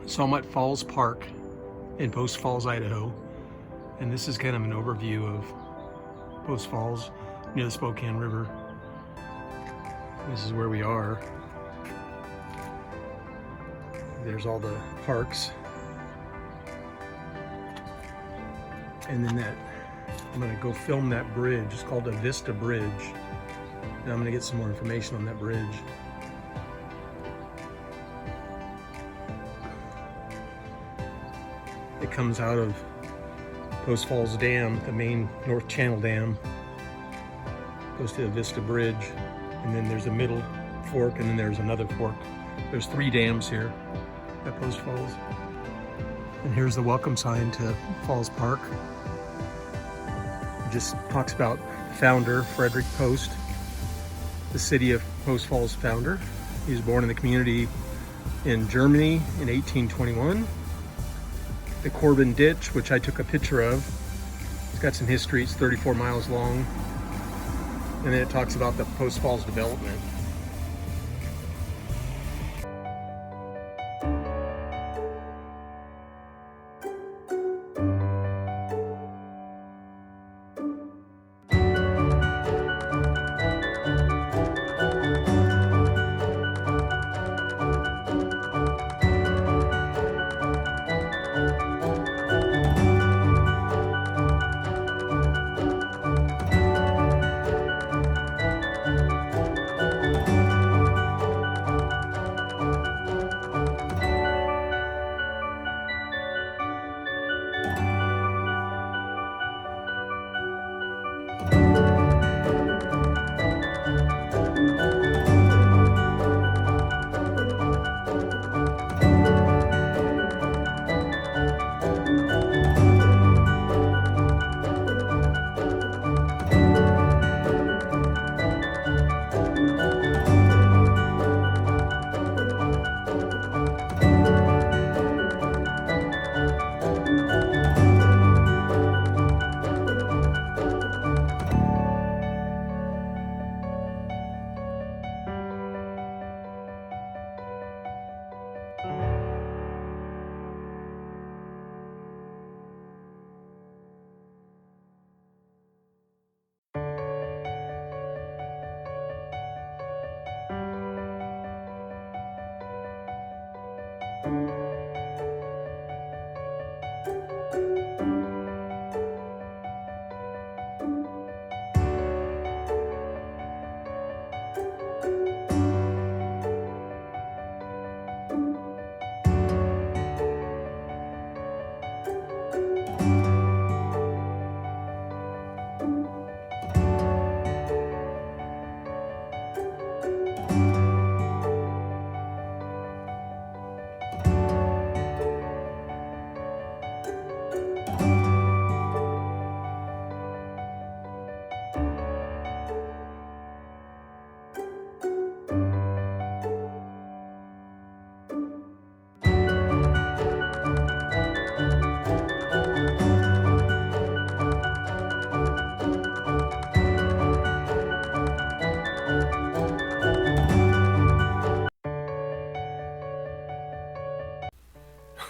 So I'm at Falls Park in Post Falls, Idaho, and this is kind of an overview of Post Falls near the Spokane River. This is where we are. There's all the parks, and then I'm gonna go film that bridge. It's called the Vista Bridge, and I'm gonna get some more information on that bridge. It comes out of Post Falls Dam, the main North Channel Dam, goes to the Vista Bridge, and then there's a middle fork, and then there's another fork. There's 3 dams here at Post Falls. And here's the welcome sign to Falls Park. It just talks about the founder, Frederick Post, the city of Post Falls founder. He was born in the community in Germany in 1821. The Corbin Ditch, which I took a picture of. It's got some history. It's 34 miles long. And then it talks about the Post Falls development.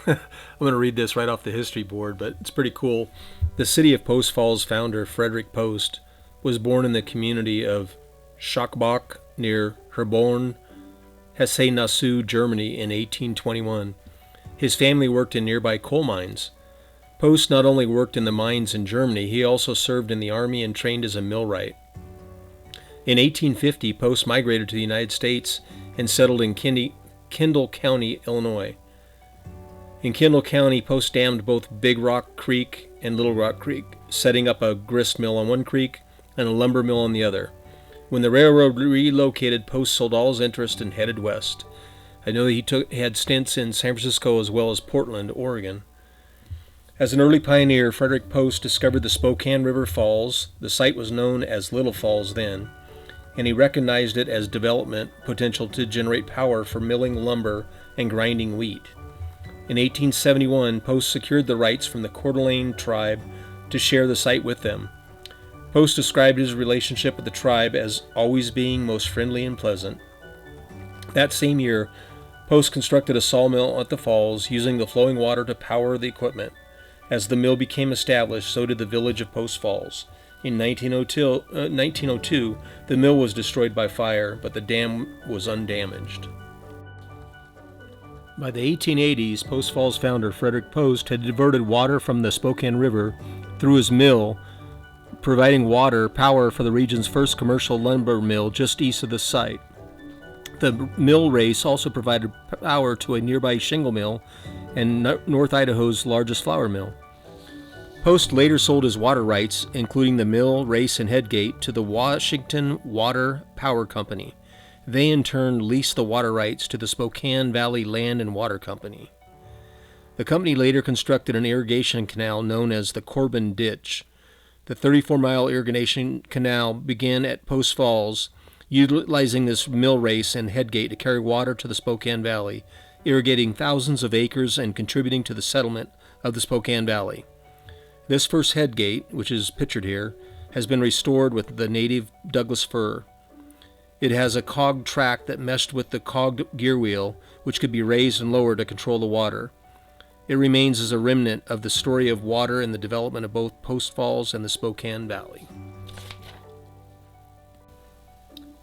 I'm going to read this right off the history board, but it's pretty cool. The city of Post Falls founder Frederick Post was born in the community of Schachbach near Herborn, Hesse-Nassau, Germany in 1821. His family worked in nearby coal mines. Post not only worked in the mines in Germany, he also served in the army and trained as a millwright. In 1850, Post migrated to the United States and settled in Kendall County, Illinois. In Kendall County, Post dammed both Big Rock Creek and Little Rock Creek, setting up a grist mill on one creek and a lumber mill on the other. When the railroad relocated, Post sold all his interest and headed west. I know he had stints in San Francisco as well as Portland, Oregon. As an early pioneer, Frederick Post discovered the Spokane River Falls. The site was known as Little Falls then, and he recognized it as development potential to generate power for milling lumber and grinding wheat. In 1871, Post secured the rights from the Coeur d'Alene tribe to share the site with them. Post described his relationship with the tribe as always being most friendly and pleasant. That same year, Post constructed a sawmill at the falls, using the flowing water to power the equipment. As the mill became established, so did the village of Post Falls. In 1902, the mill was destroyed by fire, but the dam was undamaged. By the 1880s, Post Falls founder Frederick Post had diverted water from the Spokane River through his mill, providing water power for the region's first commercial lumber mill just east of the site. The mill race also provided power to a nearby shingle mill and North Idaho's largest flour mill. Post later sold his water rights, including the mill, race, and headgate, to the Washington Water Power Company. They in turn leased the water rights to the Spokane Valley Land and Water Company. The company later constructed an irrigation canal known as the Corbin Ditch. The 34-mile irrigation canal began at Post Falls, utilizing this mill race and headgate to carry water to the Spokane Valley, irrigating thousands of acres and contributing to the settlement of the Spokane Valley. This first headgate, which is pictured here, has been restored with the native Douglas fir. It has a cogged track that meshed with the cogged gear wheel, which could be raised and lowered to control the water. It remains as a remnant of the story of water and the development of both Post Falls and the Spokane Valley.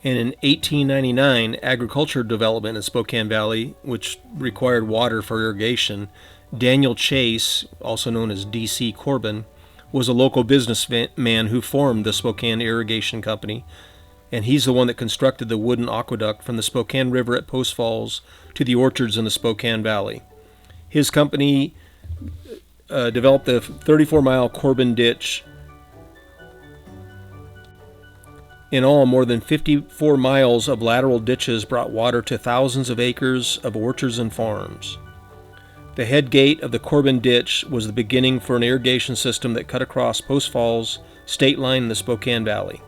And in 1899, agriculture development in Spokane Valley, which required water for irrigation, Daniel Chase, also known as D.C. Corbin, was a local businessman who formed the Spokane Irrigation Company, and he's the one that constructed the wooden aqueduct from the Spokane River at Post Falls to the orchards in the Spokane Valley. His company developed the 34-mile Corbin Ditch. In all, more than 54 miles of lateral ditches brought water to thousands of acres of orchards and farms. The head gate of the Corbin Ditch was the beginning for an irrigation system that cut across Post Falls state line in the Spokane Valley.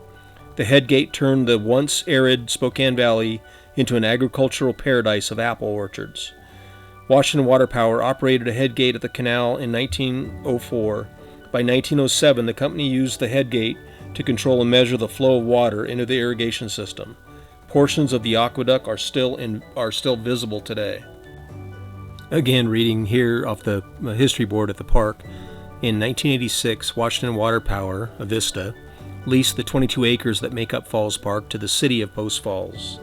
The head gate turned the once arid Spokane Valley into an agricultural paradise of apple orchards. Washington Water Power operated a head gate at the canal in 1904. By 1907, the company used the head gate to control and measure the flow of water into the irrigation system. Portions of the aqueduct are still visible today. Again, reading here off the history board at the park, in 1986, Washington Water Power, Avista, leased the 22 acres that make up Falls Park to the city of Post Falls.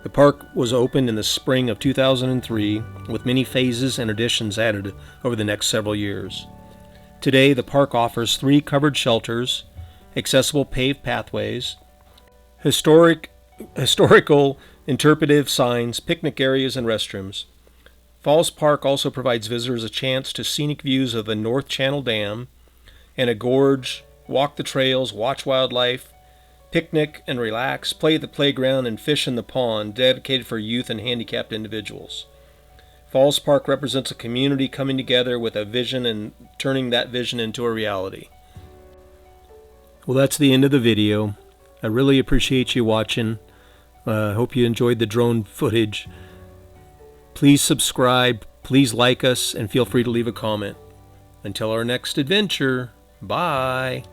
The park was opened in the spring of 2003, with many phases and additions added over the next several years. Today, the park offers 3 covered shelters, accessible paved pathways, historical interpretive signs, picnic areas, and restrooms. Falls Park also provides visitors a chance to scenic views of the North Channel Dam and a gorge, walk the trails, watch wildlife, picnic and relax, play at the playground, and fish in the pond dedicated for youth and handicapped individuals. Falls Park represents a community coming together with a vision and turning that vision into a reality. Well, that's the end of the video. I really appreciate you watching. I hope you enjoyed the drone footage. Please subscribe, please like us, and feel free to leave a comment. Until our next adventure, bye!